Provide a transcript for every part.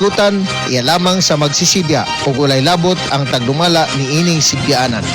iskutan iya lamang sa magsisibya ug walay labot ang tagdumala ni ining sibyaanan.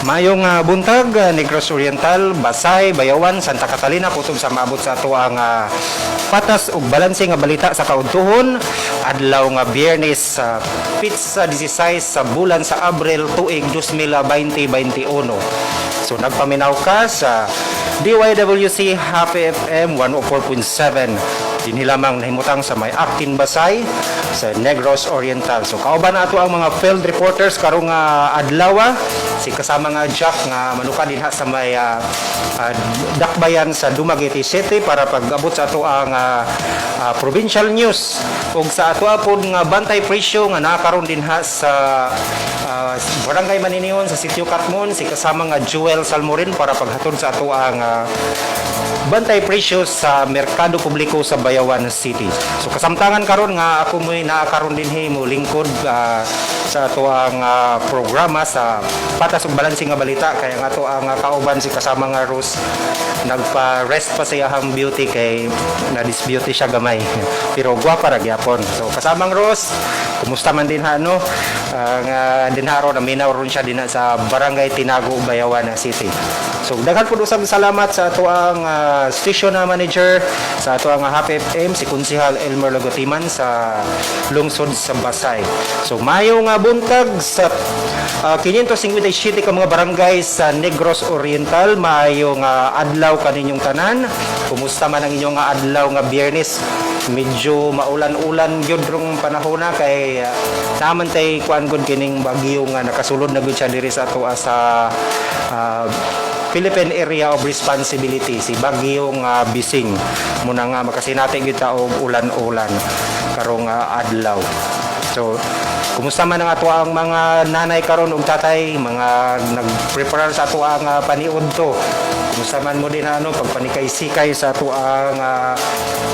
Mayong buntag, Negros Oriental, Basay, Bayawan, Santa Catalina, kutob sa maabot sa ato ang patas ug balanse nga balita sa kaudtuhon. Adlaw nga Biyernes, pizza 16 sa bulan sa Abril tuig 2021. So nagpaminaw ka sa DYWC Happy FM 104.7. Dinhi lamang nahimutang sa may Actin Basay sa Negros Oriental. So kauban na ato ang mga field reporters karong adlaw. Si kasama nga Jack nga manuka dinha sa may dakbayan sa Dumaguete City para pag-abot sa ato ang provincial news ug sa ato pod nga bantay presyo nga nakaron dinha sa Barangay Maninion sa Sitio Katmon si kasama nga Joel Salmorin para paghatod sa ato ang bantay presyo sa merkado publiko sa Bayawan City. So kasamtangan karon nga ako mo'y naakaron dinhi mo lingkod sa ato ang programa sa patas ug balanse nga balita kay ang ato ang kauban si kasama nga Rose nagpa-rest pa sa iyang beauty kay na-disbeauty siya gamay pero gwapa ra gyapon. So kasamang Rose, kumusta man din ha no? Ang dinharo na minaw ron siya dinha sa Barangay Tinago, Bayawan City. So daghan pud usab salamat sa ato ang station manager sa ato ang Happy FM si Konsehal Elmer Lagotiman sa lungsod sa Basay. So mayo nga buntag sa 557 ka mga barangay sa Negros Oriental, mayo nga adlaw kaninyong tanan. Kumusta man ang inyong adlaw nga Biyernes? Medyo maulan-ulan gyud rong panahon na kay naman tay kuan gud kining bagyo nga nakasulod na gud siya diri sa ato sa Philippine Area of Responsibility si bagyong Bising muna nga makasinati gyud ta og ulan-ulan karong adlaw. So kumusta man ang ato ang mga nanay karon ug tatay mga nagprepare sa ato ang paniud to? Kumusta man mo din pagpanikay-sikay sa ato ang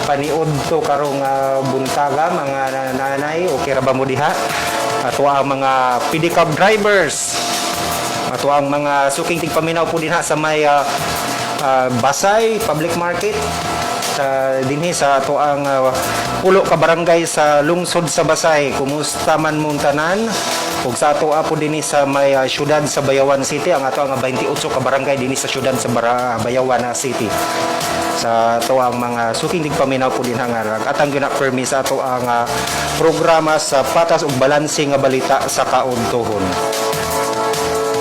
paniud to karong buntaga mga nanay okay ra ba mo diha? Ato ang mga pedicab drivers, ato ang mga suking tigpaminaw po dinha sa may Basay Public Market sa dinhi sa ato ang pulo ka barangay sa lungsod sa Basay. Kumusta man mong tanan? Ug sa ato po dinhi sa may syudad sa Bayawan City ang ato ang 28 ka barangay dinhi sa syudad sa Bayawan City. Sa ato ang mga suking tigpaminaw po din nga atang gina-permi sa ato ang programa sa patas ug balanse nga balita sa kaudtuhon.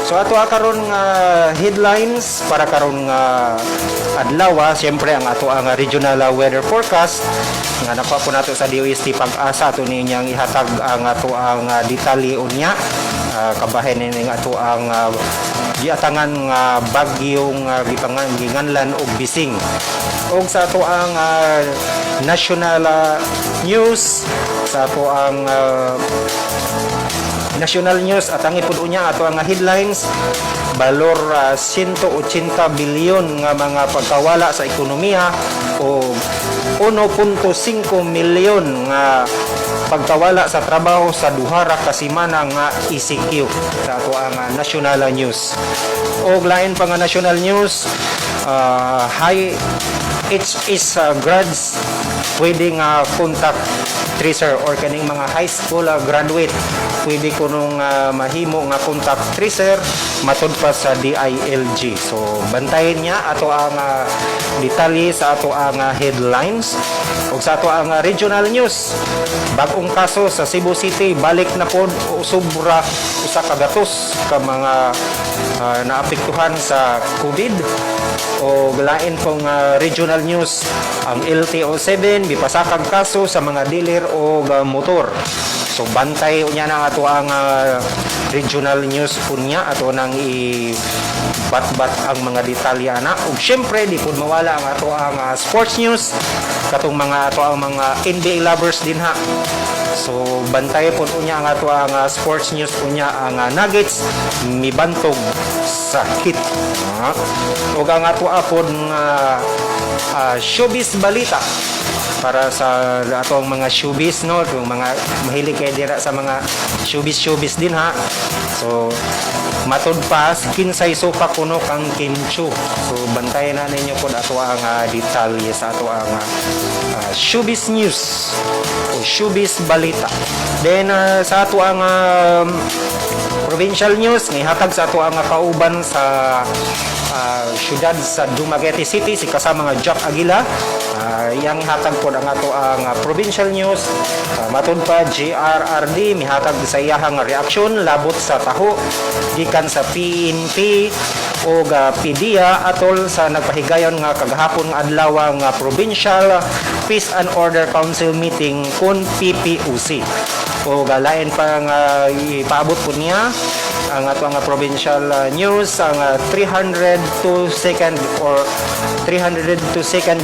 So ato karon nga headlines para karon nga adlaw, siyempre ang ato ang regional weather forecast nga nakuha po nato sa DOST Pag-asa ato ninyang ihatag ang ato ang detalye unya kabahin ni ato ang giatangan nga bagyong ginganlan og Bising. Og sa ato ang national news sa ato ang national news at ang ipud unya ato ang headlines balor 180 bilyon nga mga pagkawala sa ekonomiya o 1.5 milyon nga pagkawala sa trabaho sa duha ra ka semana nga ECQ sa ato ang national news. Og lain pa nga national news high HS grads pwede nga contact tracer or kaning mga high school graduate pwede ko nung mahimo nga contact tracer matud pa sa DILG. So bantayin niya ato ang detalye sa ato ang headlines ug sa ato ang regional news. Bag-ong kaso sa Cebu City balik na pod sobra usa ka gatos ka mga naapektuhan sa COVID. O lain pong regional news ang LTO7 bipasakag kaso sa mga dealer o motor. So bantay unya na ato ang regional news unya ato nang bat-bat ang mga detalye ana. Ug syempre di pud mawala ang ato ang sports news katong mga ato ang mga NBA lovers din ha. So bantay po unya ang ato ang sports news unya ang Nuggets mibantog sa Heat. Ug ang ato apod nga showbiz balita para sa atong mga showbiz no, yung mga mahilig kay dira sa mga showbiz din ha. So matud pa kinsay sopa kuno kang Kim So bantayan na ninyo po ato ang detalye sa ato ang showbiz news o showbiz balita. Then sa ato ang provincial news nihatag sa ato ang kauban sa syudad sa Dumaguete City si kasama nga Jack Aguila. Yang hatag po ang ato ang provincial news. Matud pa GRRD mihatag sa iyahang reaksyon labot sa taho gikan sa PNP o PDEA atol sa nagpahigayon nga kagahapon nga adlaw nga Provincial Peace and Order Council meeting kun PPUC. O lain pa nga ipaabot po niya ang ato nga provincial news ang 302nd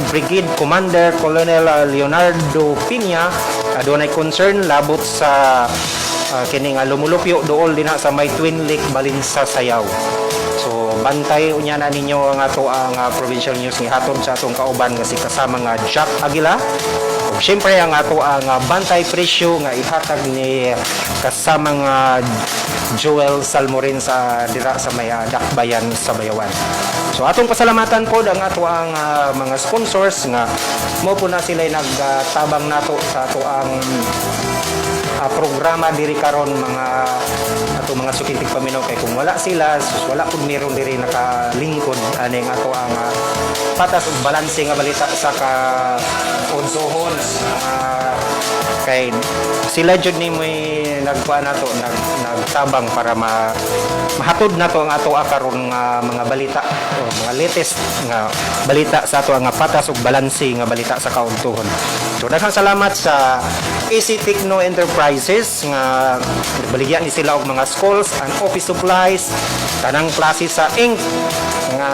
Brigade Commander Colonel Leonardo Piña adunay concern labot sa kining lumulupyo dool dinha sa may Twin Lake Balinsa Sayaw. So bantay unya na ninyo ang ato ang provincial news ni hatod sa atong kauban nga si kasama nga Jack Aguila. Ug syempre ang ato ang bantay presyo nga ihatag ni kasama nga Joel Salmorin sa dira sa may Dakbayan sa Bayawan. So atong pasalamatan po ang ato ang mga sponsors nga mo po na sila nagtabang nato sa ato ang programa diri karon mga ato mga sukitig paminaw kay kung wala sila wala pud meron diri nakalingkod aning ato ang patas ug balanse nga balita sa kaunsohon kay sila jud ni moy nagkuan nato nagtabang para mahatod nato ang ato karon nga mga balita o mga latest nga balita sa ato nga patas ug balanse nga balita sa kaunsohon. So daghang salamat sa AC Techno Enterprises nga baligyan ni sila og mga schools and office supplies tanang klase sa ink nga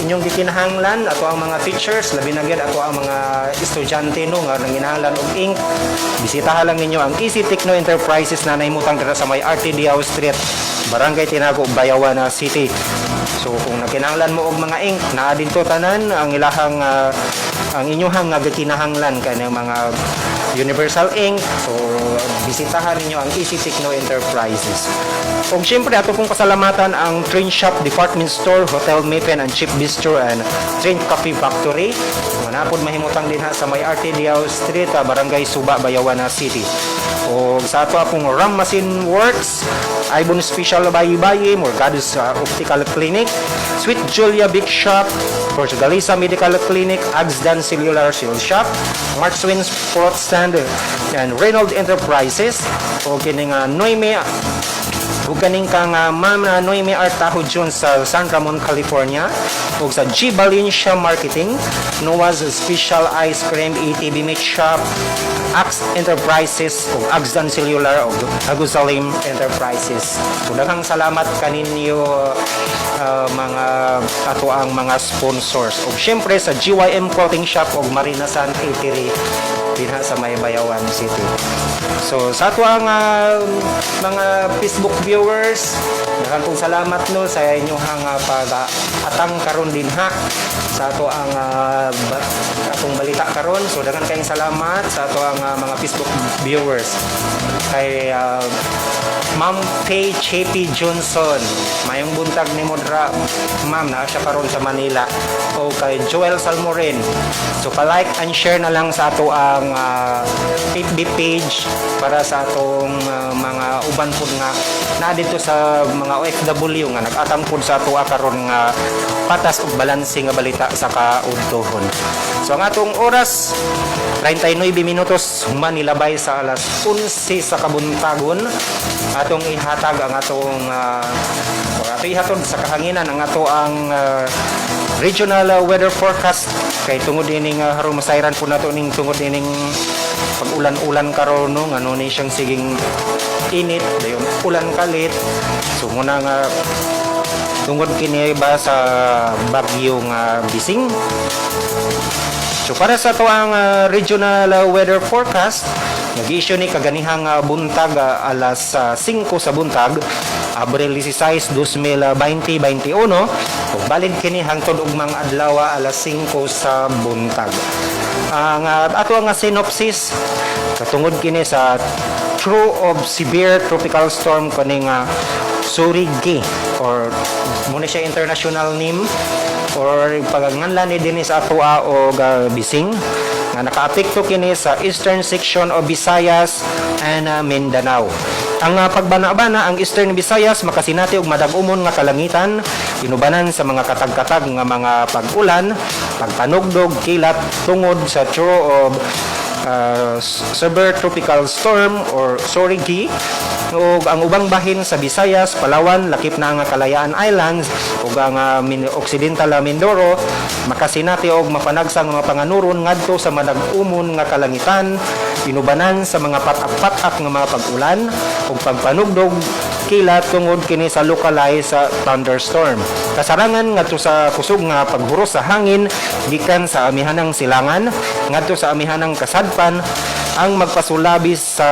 inyong gikinahanglan ato ang mga teachers labi na gyud ato ang mga estudyante no nga nanginahanglan og ink bisitahan lang ninyo ang AC Techno Enterprises na naimutang dira sa may RTDAO Street Barangay Tinago Bayawan City. So kung nakinahanglan mo og mga ink naa didto tanan ang ilahang ang inyong gikinahanglan kanang mga Universal Ink. So bisitahan ninyo ang AC Techno Enterprises. Ug syempre ato pong pasalamatan ang Train Shop Department Store, Hotel Mapen and Chip Bistro and Train Coffee Factory. Manapod mahimutang din sa may RTDAO Street, Barangay Suba, Bayawan City. O sa ato akong Ram Machine Works, Ibon Special Bayi-Bayi, Morgados Optical Clinic, Sweet Julia Big Shop, Portugalisa Medical Clinic, Agsdan Cellular Shield Shop, Mark Swin's Plot Stand, and Reynolds Enterprises, o kining Noime ug kaning kang Ma'am Noime Artajo Jones sa San Ramon, California, ug sa G Valencia Marketing, Noah's Special Ice Cream, ATV Meat Shop, Axe Enterprises ug Agsdan Cellular ug Agusalim Enterprises. So daghang salamat kaninyo mga ato ang mga sponsors. Ug syempre sa GYM Clothing Shop ug Marinasan Eatery dinha sa may Bayawan City. So sa ato ang mga Facebook viewers, daghang pong salamat no sa inyong pag-atang karon dinha sa ato ang atong balita karon. So daghang kayong salamat sa ato ang mga Facebook viewers. Kay Ma'am Faye Chepi Johnson, mayong buntag ni Modra, ma'am, na siya karon sa Manila. O kay Joel Salmorin. So pa-like and share na lang sa ato ang FB page para sa atong mga uban pud nga na dito sa mga OFW nga nag-atang pud sa ato karon nga patas ug balanse nga balita sa kaudtohon. So ang atong oras 39 minutos manilabay sa alas 11 sa kabuntagon atong ihatag ang atong ihatod sa kahanginan ang ato ang regional weather forecast kay tungod ining harong masayran po nato ning tungod ining pag-ulan-ulan karon no ngano ni siyang siging init dayon ulan kalit so muna nga tungod kini ba sa bagyong Bising. So para sa tuang regional weather forecast, nag-issue ni kaganihang buntag alas 5 sa buntag, Abril 16, 2021, ug balid kini hangtod ug mga adlaw alas 5 sa buntag. Ang ato nga synopsis katungod kini sa through of severe tropical storm kaning Surigi or muna siya international name or paganganlan ni dinhi sa atoa o Bising nga nakaapekto kini sa eastern section of Visayas and Mindanao. Ang pagbana-bana ang Eastern Visayas makasinati og madag-umon nga kalangitan, inubanan sa mga katag-katag nga mga pag-ulan, pagpanugdog, kilat tungod sa through of severe tropical storm or Sorigi ug ang ubang bahin sa Visayas, Palawan, lakip na nga Kalayaan Islands ug ang Occidental Mindoro makasinati og mapanagsang mga panganuron ngadto sa madag-umon nga kalangitan, inubanan sa mga patak-patak nga mga pag-ulan ug pagpanugdog kilat tungod kini sa localized thunderstorm. Kasarangan ngadto sa kusog nga paghuros sa hangin gikan sa amihanang silangan ngadto sa amihanang kasadpan ang magpasulabis sa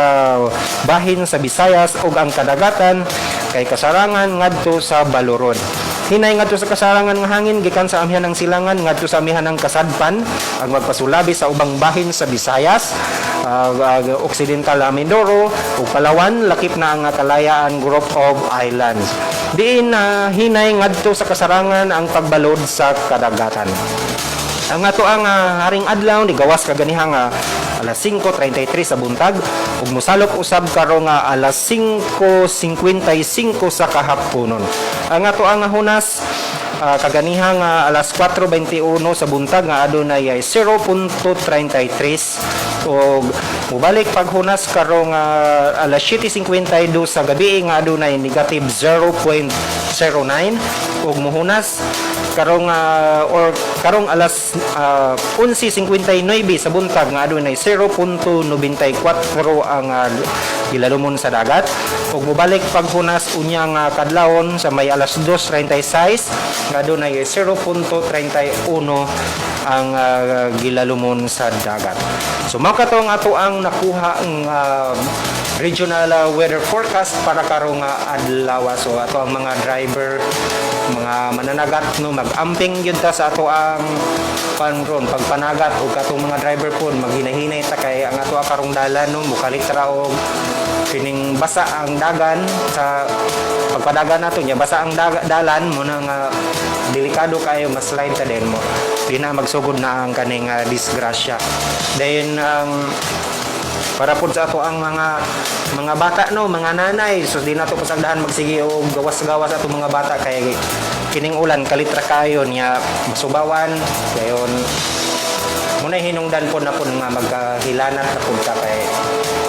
bahin sa Visayas ug ang kadagatan kay kasarangan ngadto sa Baluron. Hinay ngadto sa kasarangan nga hangin gikan sa amihanang silangan ngadto sa amihanang kasadpan ang magpasulabis sa ubang bahin sa Visayas, Occidental Mindoro ug Palawan, lakip na ang Kalayaan Group of Islands. Diin hinay ngadto sa kasarangan ang pagbalod sa kadagatan. Ang ato ang haring adlaw ni gawas kaganihang alas 5:33 sa buntag ug mosalok usab karon nga alas 5:55 sa kahaponon. Ang ato ang hunas kaganihang alas 4:21 sa buntag nga adunay 0.33 ug mubalik paghunas karong alas 7:52 sa gabi nga adunay negative 0.09 ug muhunas karong karong alas 11:59 sa buntag nga adunay 0.94 ang gilalumon sa dagat ug mubalik paghunas unyang kadlawon sa may alas 2:36 nga adunay 0.31 ang gilalumon sa dagat. So mao katong ato ang nakuha ang regional weather forecast para karong adlaw. So ato ang mga driver, mga mananagat no mag-amping gyud ta sa ato ang panron pagpanagat ug katong mga driver pon maghinahinay ta kay ang ato karong dalan no mukalitra og kining basa ang dagan sa pagpadagan nato nya basa ang dalan mo nang delikado kayo ma-slide ta din mo di na magsugod na ang kaning disgrasya. Then para po sa ato ang mga bata no, mga nanay, so di nato pasagdahan magsige og gawas-gawas ato mga bata kay kining ulan kalitra kayo niya masubawan dayon muna hinungdan po na po nga magkahilanat na po ka kay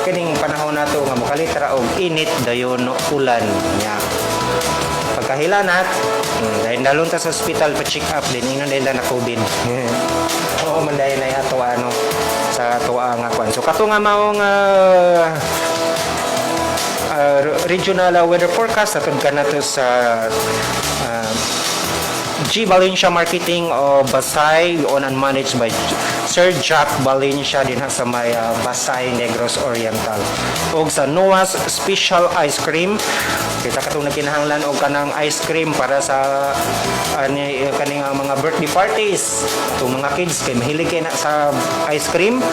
kining panahon nato nga mokalitra og init dayon ulan niya pagkahilanat dahil dalon ta sa hospital pa check up din ino nila na COVID. Oo man dahil na ato ano sa tuwa nga kwan. So kato nga maong regional weather forecast atod ka nato sa G. Valencia Marketing o Basay owned and managed by Sir Jack Valencia din sa may Basay, Negros Oriental. O sa Noah's Special Ice Cream kita katong nakinahanglan og kanang ice cream para sa kaning mga birthday parties. Itong mga kids kay mahilig kay na sa ice cream.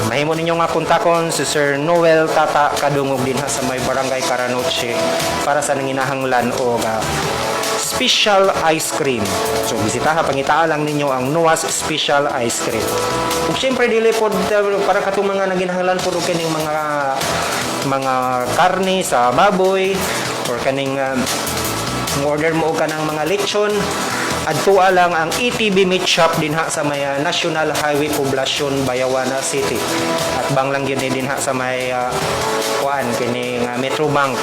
Mahimo ninyo nga kontakon si Sir Noel Tata Kadungog din sa may Barangay Caranoche para sa nanginahanglan og special ice cream. So bisitaha pangitaa lang ninyo ang Noah's Special Ice Cream. Ug syempre dili pod para katong mga naginahanglan pod og kining mga karne sa baboy or kaning order mo og kanang mga lechon adtua lang ang ETB Meat Shop dinha sa may National Highway Poblacion, Bayawana City. At bang lang yun dinha sa may kuan kining Metro Bank.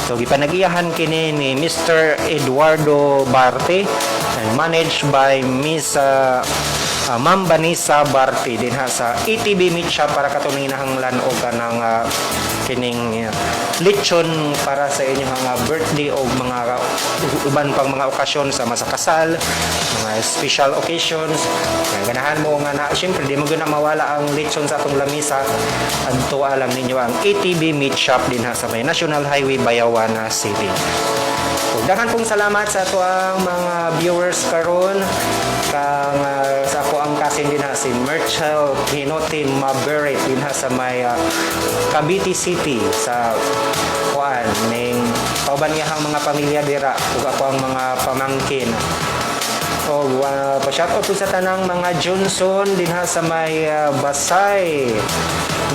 So gipanagiyahan kini ni Mr. Eduardo Barte and managed by Miss Ma'am Vanessa Barti din ha sa ETB Meat Shop para katong hinahanglan o kanang kining lechon para sa inyong mga birthday o mga uban pang mga okasyon sa masakasal, mga special occasions. Ganahan mo nga na syempre di mo guna mawala ang lechon sa atong lamisa. Adto alam ninyo ang ETB Meat Shop din ha sa may National Highway Bayawan City. Daghan pong salamat sa ato ang mga viewers karon kang sa ako ang kasin din ha si Merchel Pinote Maberet din ha sa may Cavite City sa kuan ning kauban niyahang mga pamilya dira ug ako ang mga pamangkin. O pa-shoutout po sa tanang mga Johnson din ha sa may Basay.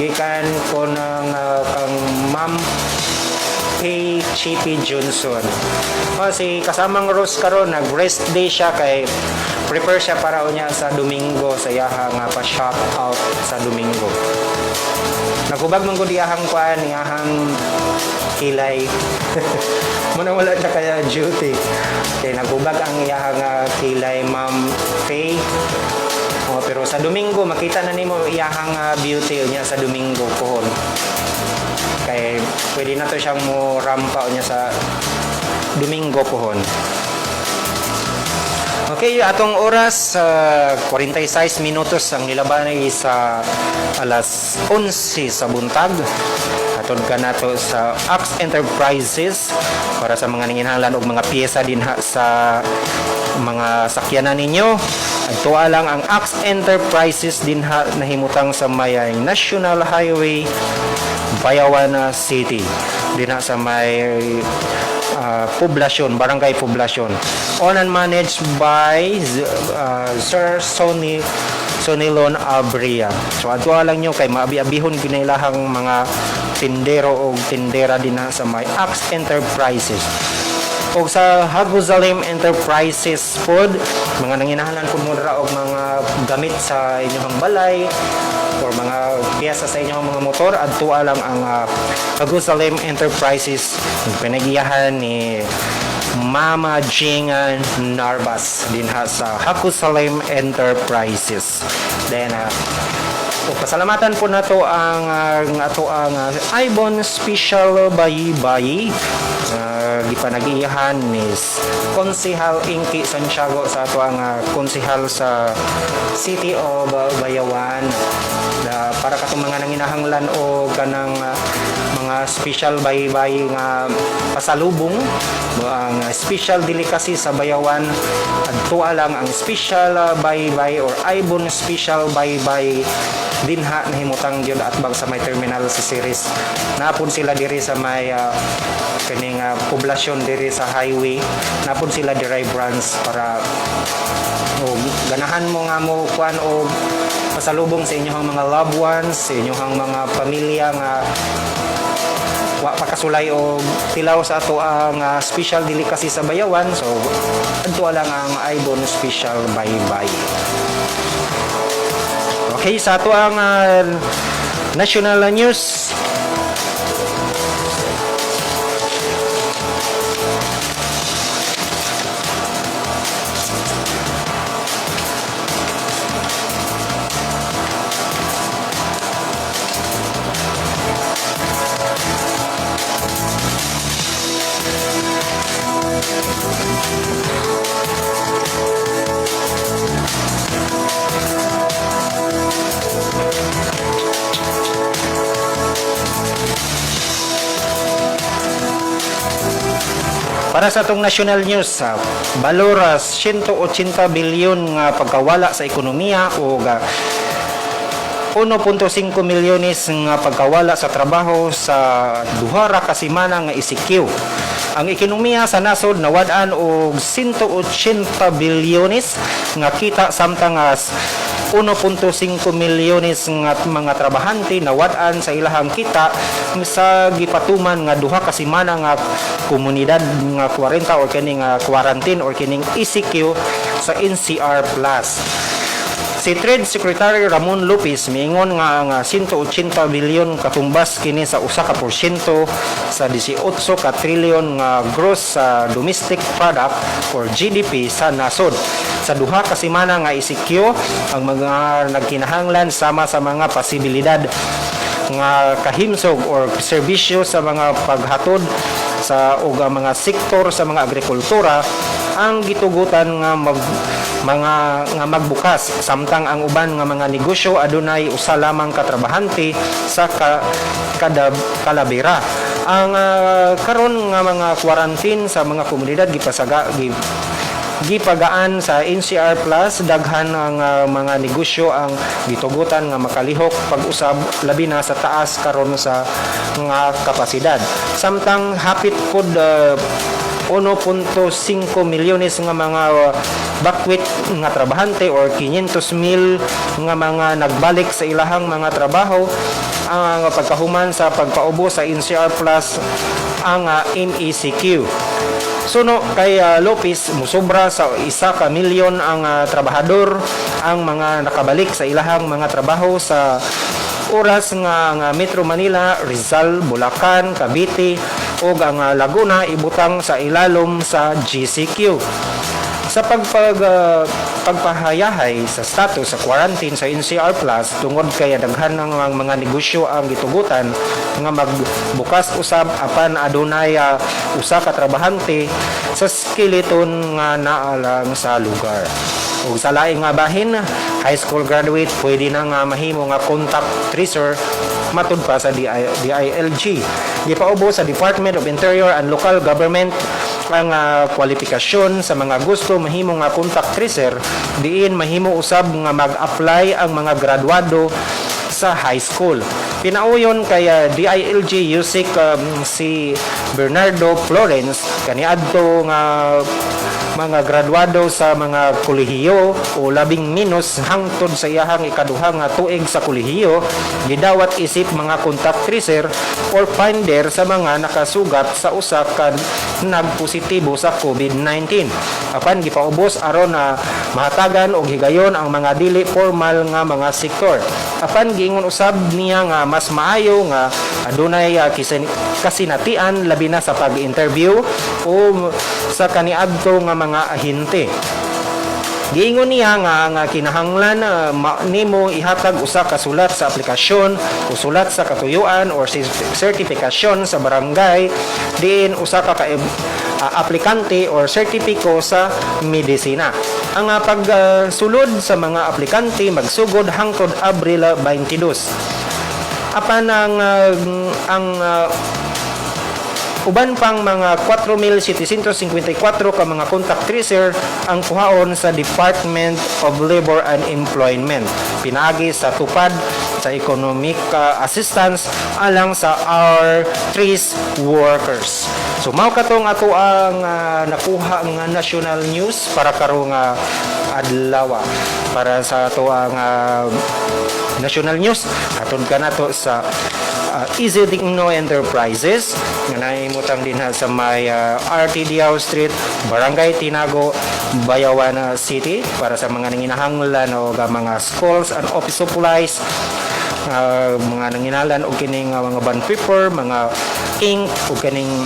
Gikan ko ng kang Ma'am kay Chippy Johnson. Si kasamang Rose karon nag-rest day siya kay prepare siya para unya sa Domingo sa iyahang pa-shout out sa Domingo. Nagubag man gud iyahang kuan iyahang kilay. Muna wala siya kaya duty. Kay nagubag ang iyahang kilay Ma'am Faye. Pero sa Domingo makita na nimo iyahang beauty niya sa Domingo pohon. Kay pwede na to siyang mo rampa niya sa Domingo pohon. Okay, atong oras 46 minutos ang nilaban ay sa alas 11 sa buntag. Aton ka nato sa Axe Enterprises para sa mga nanginahanglan og mga piyesa din ha sa mga sakyanan ninyo. Adto lang ang Axe Enterprises din ha nahimutang sa may National Highway Bayawan City din sa may poblasyon, barangay poblasyon. Owned and managed by Sir Sonilon Abria. So adto lang nyo kay maabi-abihon ginailahang mga tindero o tindera din sa may Axe Enterprises. O sa Haguzalem Enterprises Food, mga nanginahanglan po muna og mga gamit sa inyong balay or mga piyesa sa inyong mga motor, adto lang ang Haguzalem Enterprises. Pinagiyahan ni Mama Jingan Narbas din ha sa Haguzalem Enterprises. Then pasalamatan po nato ang ato ang Ibon Special Bayi-Bayi. Gipanagiyahan ni Konsehal Inki Santiago sa ato ang konsehal sa City of Bayawan para katong mga nanginahanglan o kanang mga special bayi-bayi nga pasalubong ang special delicacy sa Bayawan adto lang ang special bayi-bayi or Ibon Special Bayi-Bayi dinha nahimutang gyud atbang sa may terminal sa series. Napon sila diri sa may kaning poblasyon diri sa highway. Napon sila diri branch para ganahan mo nga mo kuan og pasalubong sa inyong mga loved ones, sa inyong mga pamilya nga wa pakasulay og tilaw sa ato ang special delicacy sa Bayawan. So adto lang ang Ibon Special Bayi-Bayi. Okay, sa ato ang national news. Para sa atong national news, baloras 180 bilyon nga pagkawala sa ekonomiya o 1.5 milyones nga pagkawala sa trabaho sa duha ra ka semana nga ICQ. Ang ekonomiya sa nasod nawad-an og 180 bilyones nga kita samtang 1.5 milyones nga mga trabahante nawad-an sa ilahang kita sa gipatuman nga duha ka semana nga komunidad nga 40 or kining quarantine or kining ECQ sa NCR Plus. Si Trade Secretary Ramon Lopez miingon nga 180 bilyon katumbas kini sa 1% sa 18 ka trilyon nga gross sa domestic product or GDP sa nasod. Sa duha ka semana nga isikyo ang mga nagkinahanglan sama sa mga posibilidad nga kahimsog or serbisyo sa mga paghatod sa og mga sektor sa mga agrikultura ang gitugutan nga magbukas samtang ang uban nga mga negosyo adunay usa lamang ka trabahante sa kalabira. Ang karon nga mga quarantine sa mga komunidad gipagaan sa NCR Plus, daghan ang mga negosyo ang gitugutan nga makalihok pag-usab labi na sa taas karon sa nga kapasidad. Samtang hapit pod 1.5 milyones nga mga bakwit nga trabahante or 500,000 nga mga nagbalik sa ilahang mga trabaho ang pagkahuman sa pagpaubo sa NCR Plus ang MECQ. Suno kay Lopez, musobra sa 1 ka milyon ang trabahador ang mga nakabalik sa ilahang mga trabaho sa oras nga Metro Manila, Rizal, Bulacan, Cavite o ang Laguna ibutang sa ilalom sa GCQ. Sa pagpahayahay sa status sa quarantine sa NCR Plus tungod kay daghan ng mga negosyo ang gitugutan nga magbukas usab apan adunay usa ka trabahante sa skeleton nga naalang sa lugar. Ug sa laing nga bahin, high school graduate pwede na nga mahimo nga contact tracer matud pa sa DILG. Gipaubo sa Department of Interior and Local Government ang kwalifikasyon sa mga gusto mahimo nga contact tracer diin mahimo usab nga mag-apply ang mga graduado sa high school. Pinauyon kay DILG USIC si Bernardo Florence kaniadto nga mga graduado sa mga kolehiyo o labing minus hangtod sa iyahang ikaduha nga tuig sa kolehiyo gidawat isip mga contact tracer or finder sa mga nakasugat sa usa ka nagpositibo sa COVID-19. Apan gipaubos aron na mahatagan og higayon ang mga dili formal nga mga sektor. Apan giingon usab niya nga mas maayo nga adunay kasinatian labi na sa pag-interview o sa kaniadto nga mga ahente. Giingon niya nga kinahanglan nimo ihatag usa ka sulat sa aplikasyon o sulat sa katuyuan or sertifikasyon sa barangay diin usa ka aplikante or sertipiko sa medisina. Ang pagsulod sa mga aplikante magsugod hangtod Abril 22. Apan ang uban pang mga 4,754 ka mga contact tracer ang kuhaon sa Department of Labor and Employment pinaagi sa tupad sa economic assistance alang sa our trace workers. So mao katong ato ang nakuha nga national news para karong adlaw para sa ato ang national news atod ka nato sa Easy Digno Enterprises nga nahimutang din sa may RT Diao Street, Barangay Tinago, Bayawan City para sa mga nanginahanglan o mga schools and office supplies, mga nanginahanglan o kining mga bond paper, mga ink o kining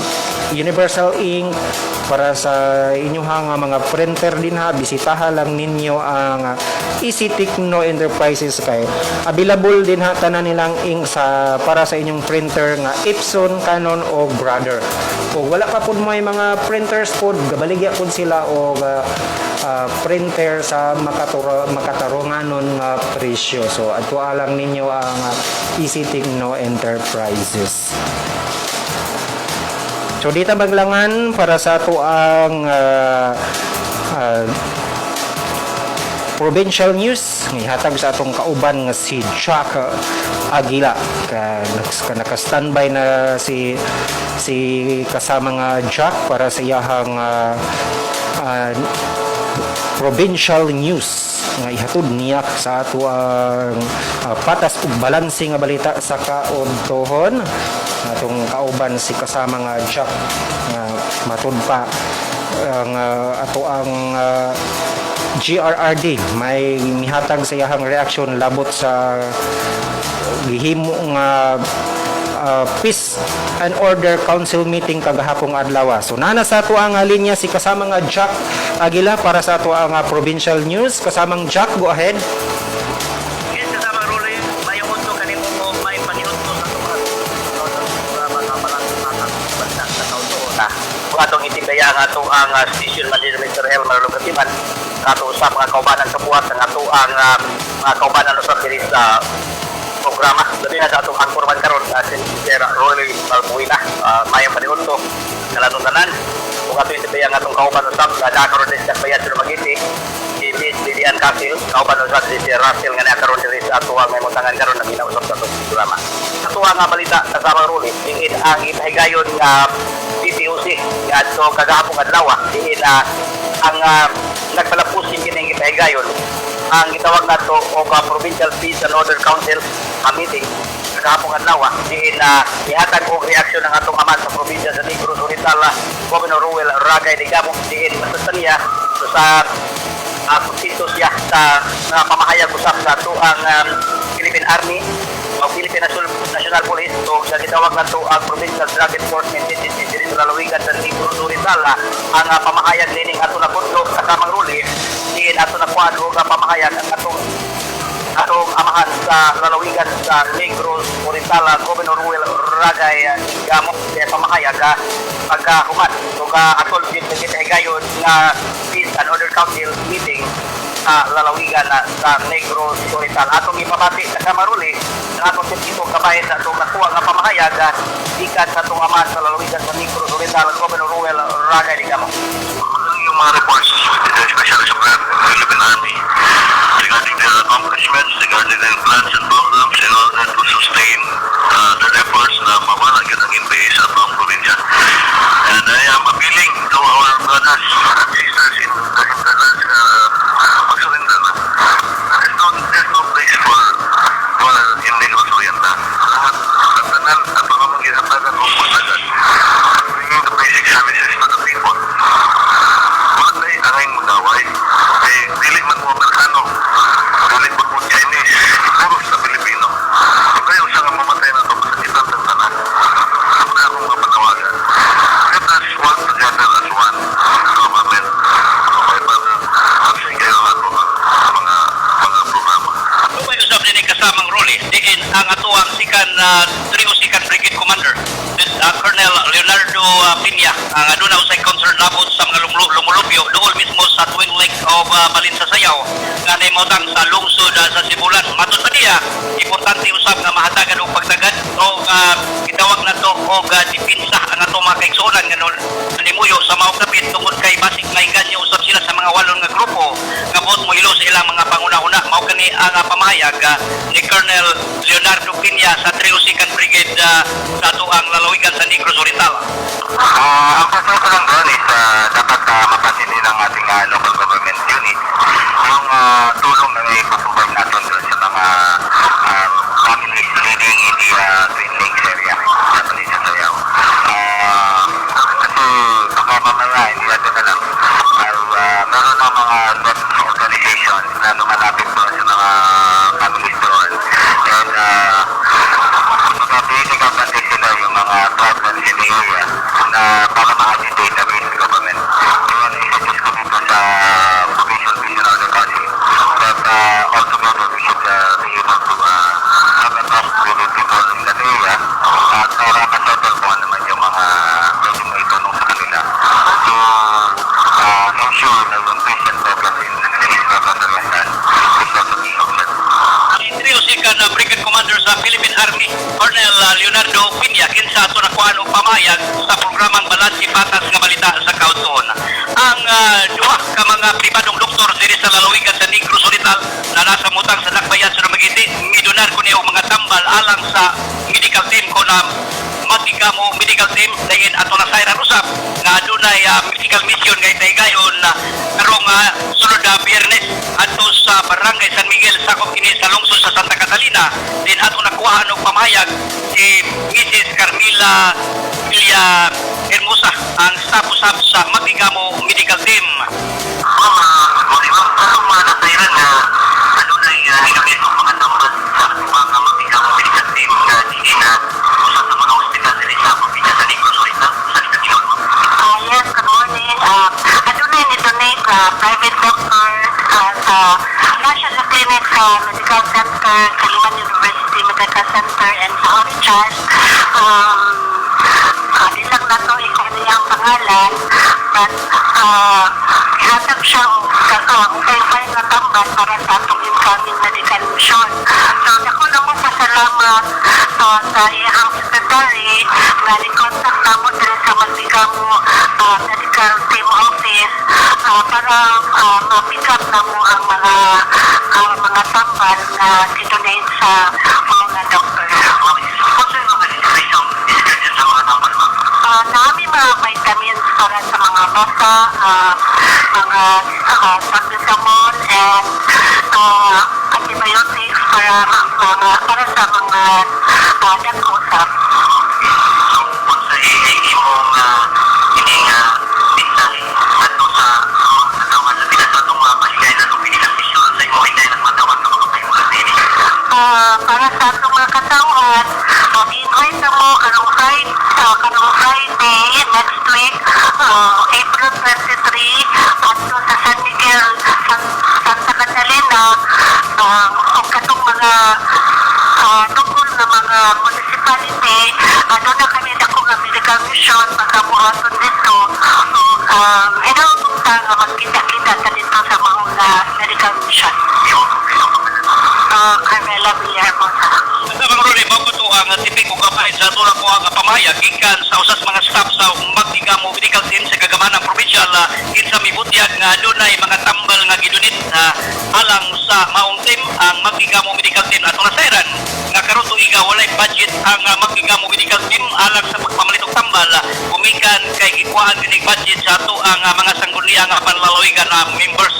universal ink para sa inyong mga printer din bisitaha lang ninyo ang Easy Digno Enterprises kay available din tanan nilang ink sa para sa inyong printer nga Epson, Canon o Brother. Kung wala pa pud may mga printers pod gabaligya pud sila o printer sa makatarunganon nga presyo. So adto lang ninyo ang Easy Digno Enterprises. So dito maglangan para sa ato ang provincial news ihatag sa atong kauban nga si Jack Aguila naka-standby na si kasama nga Jack para sa iyahang provincial news nga ihatod niya sa ato ang patas ug balanse nga balita sa kaudtohon atong kauban si kasama nga Jack nga matud pa ang ato ang GRRD may mihatag sa iyahang reaksyon labot sa gihimo nga Peace and Order Council meeting kagahapong adlaw. So nana sa ato ang linya si kasama nga Jack Aguila para sa ato ang provincial news. Kasamang Jack, go ahead. Yes, kasama Rolly, may umunto kanimo mo may paniunto sa tumat. Programa sa palatatan bansa sa kautuon. Kung atong itindaya nga ato ang station manager Mr. Elmer Lugatiman, ato usap mga kaubanan sa buhat ang ato ang mga kaubanan usap diri sa programa. Dali na sa atong angkorman karon si Sir Rolly Balbuena, mayang paniunto kalanundanan. Kung ato itindaya nga atong kauban usap na nakaroon din sa bayan sa Magiti, si Miss Lilian Casil, kauban usap si Sir Russell nga nakaroon diri sa ato ang may mutangan karon na minausap sa atong programa. Ato nga balita kasama Rolly, diin ang ipahigayon nga PTOC nga ato kagahapong adlaw, diin ang nagpalapusin kini ang ipahigayon ang gitawag nato og Provincial Peace and Order Council meeting kagahapong adlaw, diin ihatag og reaksyon ng atong aman sa probinsya sa Negros Oriental, Governor Ruel Ragay Digamo, diin masastan niya sa kontinto siya sa pamahayag usap sa ato ang Philippine Army o Philippine National Police o sa gitawag nato ang Provincial Drug Enforcement Agency diri sa lalawigan sa Negros Oriental. Ang pamahayag nining ato na pundok kasamang Ruli, diin ato na kuan og pamahayag ang atong amahan sa lalawigan sa Negros Oriental, Governor Ruel Ragay Digamo, pamahayag pagkahuman ug atol din sa gitahigayon nga Peace and Order Council meeting sa lalawigan sa Negros Oriental. Atong ipabati sa Kamaruli ang atong sititong kabayan sa atong nakuha nga pamahayag ikan sa atong amahan sa lalawigan sa Negros Oriental, Governor Ruel Ragay Digamo. Yung mga reports with the Special Support of the Philippine Army regarding their accomplishments, regarding their plans and programs in order to sustain their efforts na mamalagyan ang NPA sa buong probinsya. And I am appealing to our brothers and sisters in the hinterlands mag-surrender na. There's no place for in Negros Oriental. Tanan at mga mag-ihatagan o pagdagan, bringing the basic services to the people. Matay ang ayong magaway, dili man mo Amerikano, dili man mo Chinese, puro sa Pilipino. Kung kayo sa mamatay na ito, sa kitang tantanan, muna akong mapatawagan. Let us work together as one government. Okay, para magsing kayo ako ang mga programa. May usap din kasamang Rolly, diin ang ato ang sikan trio sikan Brigade Commander Colonel Leonardo Piña ang aduna usay concern labot sa mga lumulupyo dool mismo sa Twin Lake of Balinsa Sayaw nga naimutang sa lungsod sa Sibulan. Matod pa niya, importante usab nga mahatagan og pagtagad o gitawag nato og dipinsa ang ato mga kaigsuonan nga manimuyo sa maong kapit tungod kay basik nga inganyo usab sila sa mga walon nga grupo nga buot mo ilo sa ilang mga panguna-una. Mao kani ang pamahayag ni Colonel Leonardo Piña sa trio sikan Brigade sa ato ang lalawigan sa Negros Oriental. Ang pagkakas ko lang doon is dapat mapansin din ng ating local government unit yung tulong na ipaprovide natin doon sa mga families living in the Twin Lakes area sa Balinsa Sayaw. Kasi baka mamaya hindi natin alam meron ng mga organizations na lumalapit doon sa mga families doon and mag-basic advantage sila yung mga tribal in the area na para ma-agitate na with the government. Kaya na-suggest ko dito sa Provincial Peace and Order Council that altogether we should be able to have a talk with the people in that area at para kasettle po naman yung mga medyo may tulong sa kanila to ensure na yung peace and progress in the Northern Luzon is also being observed. Ang trio sikan Brigade Commander sa Philippine Army Colonel Leonardo Piña kinsa ato nakuhaan og pamayag sa programang Balansi Patas nga Balita sa Kautuon. Ang duha ka mga pribadong doktor diri sa lalawigan sa Negros Oriental na nasa mutang sa Dakbayan sa Magiti midonar ko niya og mga tambal alang sa medical team ko na Magigamo medical team dahil ato na sayran usap nga adunay medical mission nga itahigayon karong sunod na Biyernes ato sa Barangay San Miguel sakop kini sa lungsod sa Santa Catalina. Din ato nakuhaan og pamahayag si Mrs. Carmila Villa Hermosa ang staff usap sa Magigamo medical team. Good evening. Center, Kaliman University Medical Center, and sa Orichas. Di lang na ito ang pangalan, but ihatag siya ukay-ukay na tamban para sa atong incoming medical mission. So, ako naman pasalamat sa iyang secretary na ni-contact na mo din sa Magdigamo Medical Team Office para ma-pick up na mo ang mga tamban na sidonate sa mga doktor. Namin mga vitamins para sa mga bata, mga salbutamol, and antibiotics para sa mga nag-usap. Sa iingin mong pinsahe ato sa katawan sa pinasatong mga paligay na luminikasyon sa imo hinay ng matawan na makapayulan din. Para sa itong mga katawan, i-invite na mo kanong Friday next week, April 23, ato sa San Miguel, Santa Catalina, ang katong mga tungkol na mga municipality, doon na kami na kung medical mission, pagkabuhaton dito. Hinawag nga magkita-kita sa dito sa mga medical mission. Carmela Villarmosa. Sa mga rin, bago ito ang tipik kong kapain sa tulak ko ang pamaya, gikan sa usas mga staff sa Magdigamo Medical Team sa Kagamanang Provincial, kinsa mibutyag nga doon ay mga tambal nga gidunit alang sa maong team ang Magdigamo Medical Team at nasairan nga karon tuiga walay budget ang Magdigamo Medical Team alang sa pagpamalitong tambal kumikan kay gikuhaan kining budget sa ato ang mga sangguniya nga panlalawigan na members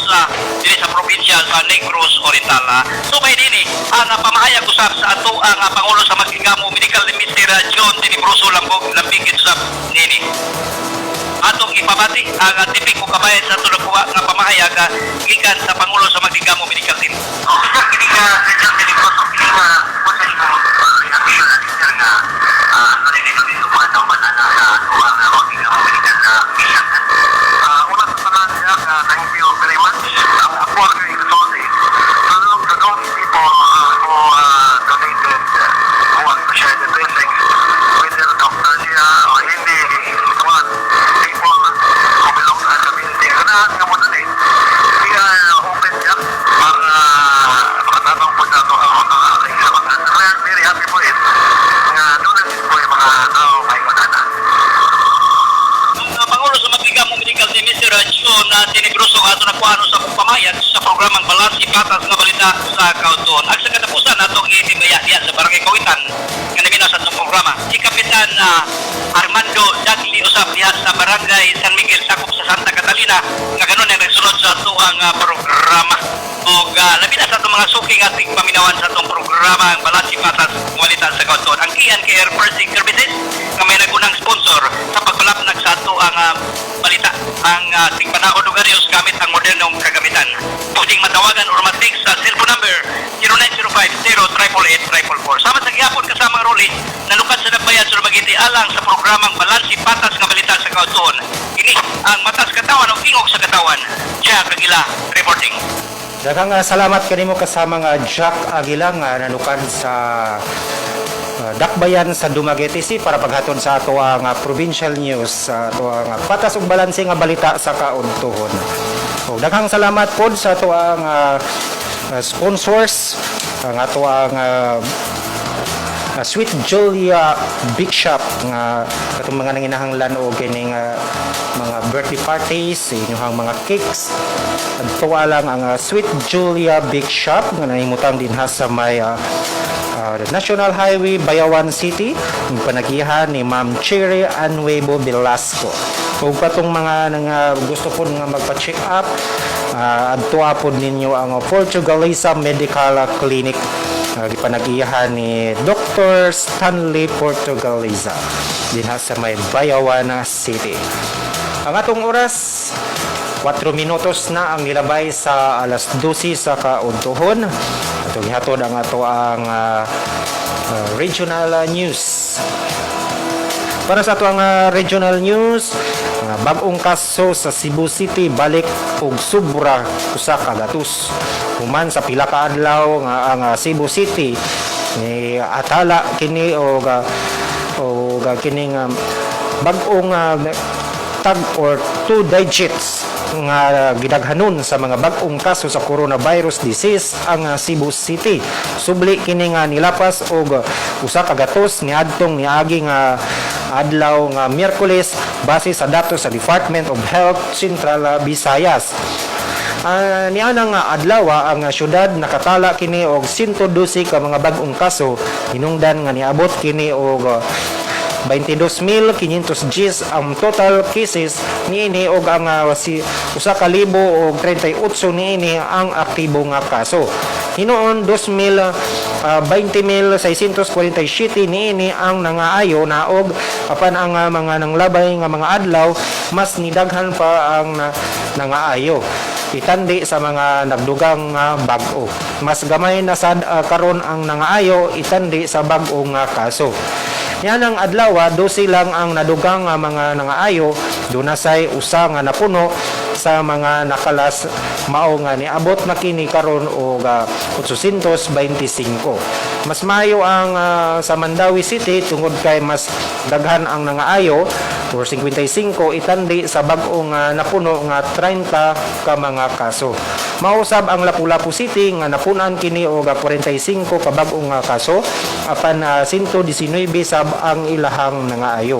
dili sa probinsya sa Negros Oriental. So may dini ang pamahayag usab sa ato ang Pangulo sa Magdigamo Medical Team Mr. John Tinibroso lambigit sa nini. Atong ipabati ang tipik ko kabayan sa tulog nga pamahayag gikan sa Pangulo sa Magdigamo Medical Team. Kini nga John Tinibroso kini nga wala imo reaction na nga ano rin ito dito mga tawag na sa tuwang Magdigamo Medical Mission. Una sa tanan niya thank you very much. Ako ang resources. The those people who donated who want to share the blessings with their doctors here or hindi people who belong to the community. Ganahan nga mo donate. We are open niya para makatanong po sa ito ang mga kainsamangan. We are very happy po it. Nga donated po yung mga tao ay manana. Ang Pangulo sa Magdigamo Medical Team Mr. John Tinibroso ato nagkuhano sa pagpamayag sa programang Balansi Patas nga balita sa Kaudon. Ang sa katapusan atong itibaya diya sa Barangay Kawitan nga namina sa itong programa. Si Kapitan Armando Dagli usab diha sa Barangay San Miguel sakop sa Santa Catalina nga ganon ang nagsunod sa tuang programa. O labi na sa itong mga suking ating paminawan sa itong programa ang Balansi Patas nga balita sa Kaudon. Ang Kian Care Nursing Services nga may nagunang sponsor sa pagpalapnag sa ito ang balita ang tigpanahon lugarios gamit ang modernong kagamitan. Pwedeng matawagan o matik sa cellphone number 0905-088-444. Sama sa gihapon kasama Roli, nalukad sa nagbayad sa Lumagiti alang sa programang Balansi Patas nga balita sa Kaudon. Ini ang matas katawan o ingog sa katawan. Jack Aguila reporting. Daghang salamat kanimo kasama nga Jack Aguila nga nanukad sa Dakbayan sa Dumaguete City para paghatod sa ato ang provincial news sa ato ang patas ug balanse nga balita sa kaudtohon. O daghang salamat pod sa ato ang sponsors ang ato ang Sweet Julia Big Shop nga katong mga nanginahanglan o kining mga birthday parties, inyong mga cakes. Adto lang ang Sweet Julia Big Shop nga nahimutang dinha sa may National Highway, Bayawan City, yung panagihan ni Ma'am Cherry Anuevo Velasco. Kung patong mga gusto po nga magpa-check up, adto po ninyo ang Portugalesa Medical Clinic. Panagihan ni Dr. Stanley Portugalesa dinha sa may Bayawan City. Ang atong oras 4 minutos na ang nilabay sa alas 12 sa kaudtohon. Atong ihatod ang ato ang regional news. Para sa ato ang regional news, nga bag-ong kaso sa Cebu City balik og subra usa ka gatos. Human sa pila ka adlaw nga ang Cebu City ni atala kini og kining bag-ong tag or 2 digits nga gidaghanon sa mga bag-ong kaso sa coronavirus disease ang Cebu City. Subli kini nga nilapas og usa ka gatos niadtong niagi nga adlaw nga Miyerkules base sa datos sa Department of Health Central Visayas. Niana nga adlaw ang syudad nakatala kini og 112 ka mga bag-ong kaso hinungdan nga niabot kini og 22,510 ang total cases niini og ang usa ka libo og 38 niini ang aktibo nga kaso. Hinuon 20,647 niini ang nangaayo na og apan ang mga nanglabay nga mga adlaw mas nidaghan pa ang nangaayo. Itandi sa mga nagdugang bag-o. Mas gamay na sad karon ang nangaayo itandi sa bag-o nga kaso. Yan ang adlaw, 12 lang ang nadugang mga nangaayo, dunasay usa nga napuno sa mga nakalas mao nga niabot na kini karon og 825. Mas maayo ang sa Mandawi City tungod kay mas daghan ang nangaayo or 55 itandi sa bag-o nga napuno nga 30 ka mga kaso. Mausab ang Lapu-Lapu City nga napunan kini og 45 ka bag-o nga kaso apan 119 sab ang ilahang nangaayo.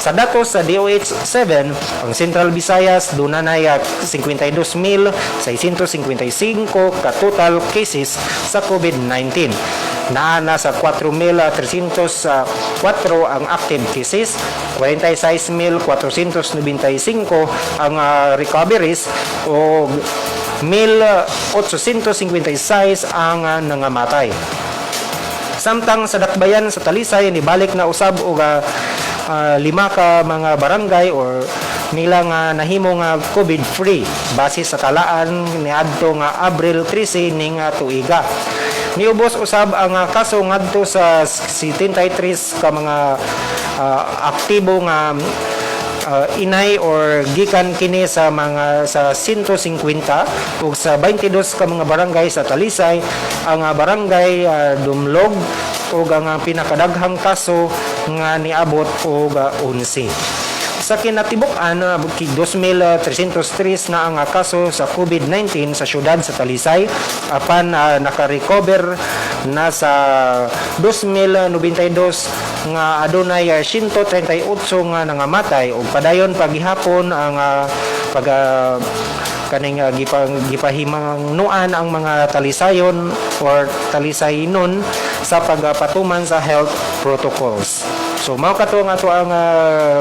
Sa datos sa DOH-7, ang Central Visayas dunay 52,655 ka total cases sa COVID-19. Naana sa 4,304 ang active cases, 46,495 ang recoveries o 1,856 ang nangamatay. Samtang sa dakbayan sa Talisay nibalik na usab og 5 ka mga barangay or nila nga nahimo nga COVID free base sa talaan niadto nga Abril 13 ning tuiga. Niubos usab ang kaso ngadto sa 73 ka mga aktibo nga inay or gikan kini sa mga sa 150 ug sa 22 ka mga barangay sa Talisay ang barangay Dumlog ug ang pinakadaghang kaso nga niabot og 11. Sa kinatibuk-an 2,303 na ang kaso sa COVID-19 sa syudad sa Talisay apan naka-recover na sa 2,092 nga adunay 138 nga nangamatay ug padayon paghihapon ang kaning gipahimangnuan ang mga Talisayon or Talisaynon sa pagpatuman sa health protocols. So mao kato nga ato ang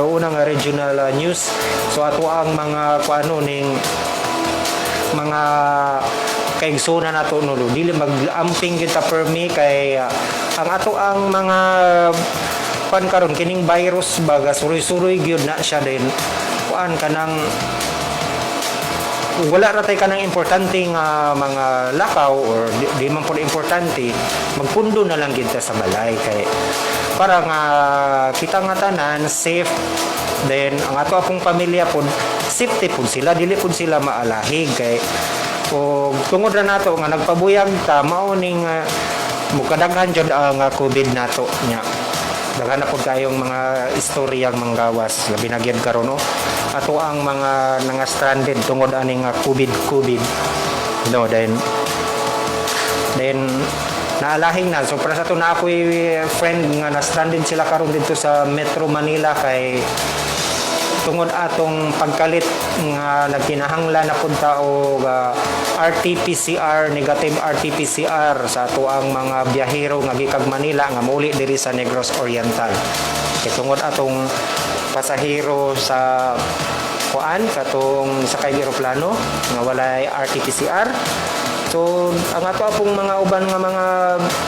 unang regional news. So ato ang mga kuano ning mga kaigsunan nato no dili mag-amping kita permi kay ang ato ang mga kuan karon kining virus baga suroy-suroy gyud na siya din kuan kanang wala ra tay kanang importanteng mga lakaw or di man pud importante magpundo na lang kita sa balay kay para nga kita nga tanan safe then ang ato akong pamilya pud safety pud sila dili pud sila maalahig kay o tungod ra nato nga nagpabuyag ta mao ning mukadaghan jud ang COVID nato nya daghan na pud kayong mga istoryang manggawas labi na gyud karon no ato ang mga nga stranded tungod aning COVID no then naalahing na so para sa to na ako'y friend nga na stranded sila karon dito sa Metro Manila kay tungod atong pagkalit nga nagkinahanglan na punta og RT-PCR negative RT-PCR sa ato ang mga biyahero nga gikag Manila nga muli diri sa Negros Oriental kay tungod atong pasahero sa kuan katong sakay eroplano nga walay RT-PCR. So ang ato apong mga uban nga mga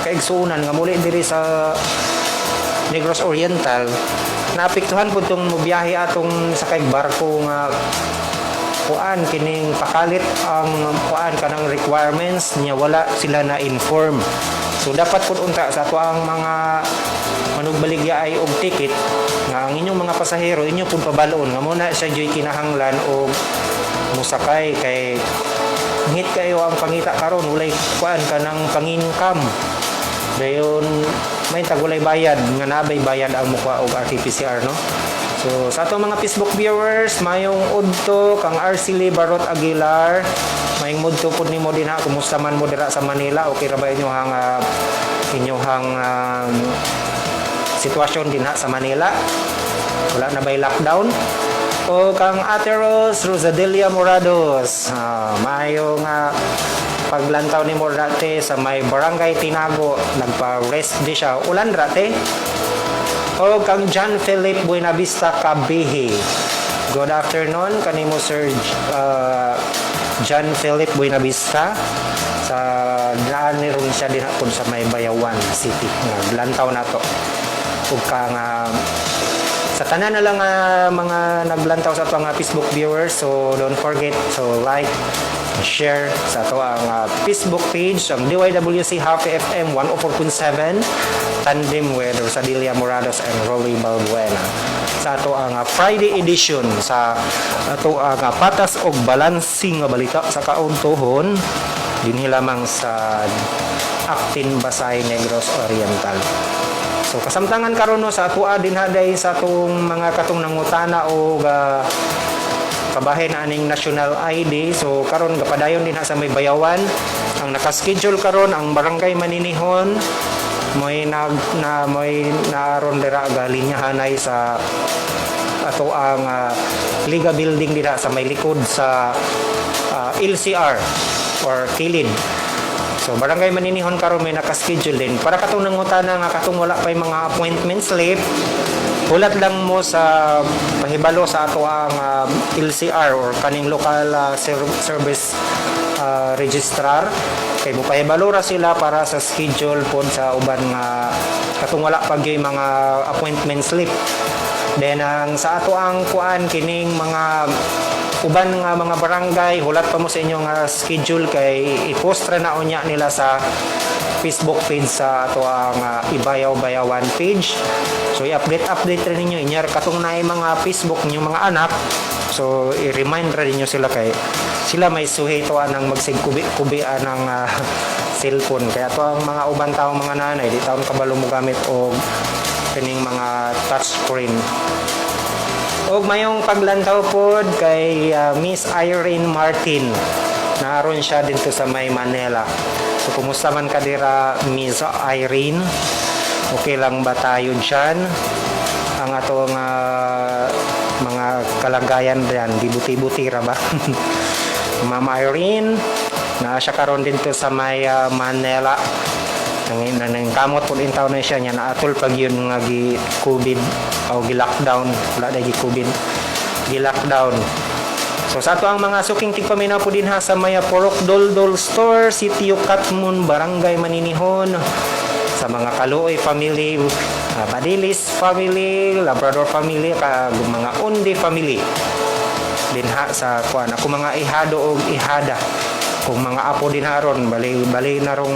kaigsuonan nga muli diri sa Negros Oriental naapektuhan pud tong mobiyahe atong sakay barko nga kuan kining pakalit ang kuan kanang requirements niya wala sila na inform So dapat pud unta sa ato ang mga manugbaligya ay og ticket nga ang inyong mga pasahero inyo pud pabaloon nga muna siya joy kinahanglan og musakay kay ngit kayo ang pangita karon walay kuan ka ng pang-income. Dayon may tagulay bayad nga nabay bayad ang mukha og RT-PCR no. So sa atong mga Facebook viewers, mayong udto kang Arcely Barot Aguilar, mayong mudto pud nimo dinha kumusta man mo dira sa Manila, okay ra ba inyohang sitwasyon dinha sa Manila? Wala na bay lockdown? O kang Ate Rose Rosadelia Morados, mayong paglantaw ni mo dati sa may Barangay Tinago, nagpa-rest di siya. Ulan dati? O kang John Philip Buenavista Kabihi. Good afternoon kanimo Sir John Philip Buenavista. Sa daan ni ron siya din hapon sa may Bayawan City. Lantaw na to. Ug kang sa tanan na lang mga naglantaw sa ato nga Facebook viewers, so don't forget to like, share sa ato ang Facebook page ang DYWC Happy FM 104.7 tandem with Rosadelia Morados and Rolly Balbuena sa ato ang Friday edition sa ato ang patas og balansing nga balita sa kauntuhon dinhi lamang sa Actin Basay Negros Oriental. So kasamtangan karon no sa atua din haday sa atong mga katong nangutana o kabahin aning national ID. So karon gapadayon din sa may Bayawan ang naka-schedule karon ang Barangay Maninihon may naron dira galinyahanay sa ato ang Liga Building dira sa may likod sa LCR or Kilid. So Barangay Maninihon karon may naka-schedule din. Para katong nangutana nga katong wala pa mga appointment slip, ulat lang mo sa pahibalo sa ato ang LCR or kaning local service registrar. Kay mo pahibalo ra sila para sa schedule pod sa uban nga katong wala pa gyud mga appointment slip. Then ang sa ato ang kuan kining mga uban nga mga barangay hulat pa mo sa inyong schedule kay i-post ra na unya nila sa Facebook page sa ato ang Ibayaw Bayawan page. So i-update rin ninyo inyar katong naay mga Facebook niyo mga anak. So i-remind ra ninyo sila kay sila may suheto anang magsigkubi-kubian ng cellphone. Kaya to ang mga uban taong mga nanay di taon kabalo mo gamit og kining mga touchscreen. Og mayong paglantaw pod kay Miss Irene Martin. Naroon siya dito sa may Manila. So kumusta man ka dira Miss Irene? Okay lang ba tayo dyan? Ang atong mga kalagayan diyan, di buti-buti ra ba? Mama Irene, na siya karon dito sa may Manila. Nang kamot po intaw na siya niya naatol pag yun nga gi-COVID o gi-lockdown wala na gi-COVID gi-lockdown. So sa ato ang mga suking tigpaminaw po din ha sa maya Porok Doldol Store, Sitio Katmon, Barangay Maninihon, sa mga Kaluoy family, Badilis family, Labrador family, mga Undi family din ha sa kuan ako mga ihado o ihada kung mga apo din haron bali na rong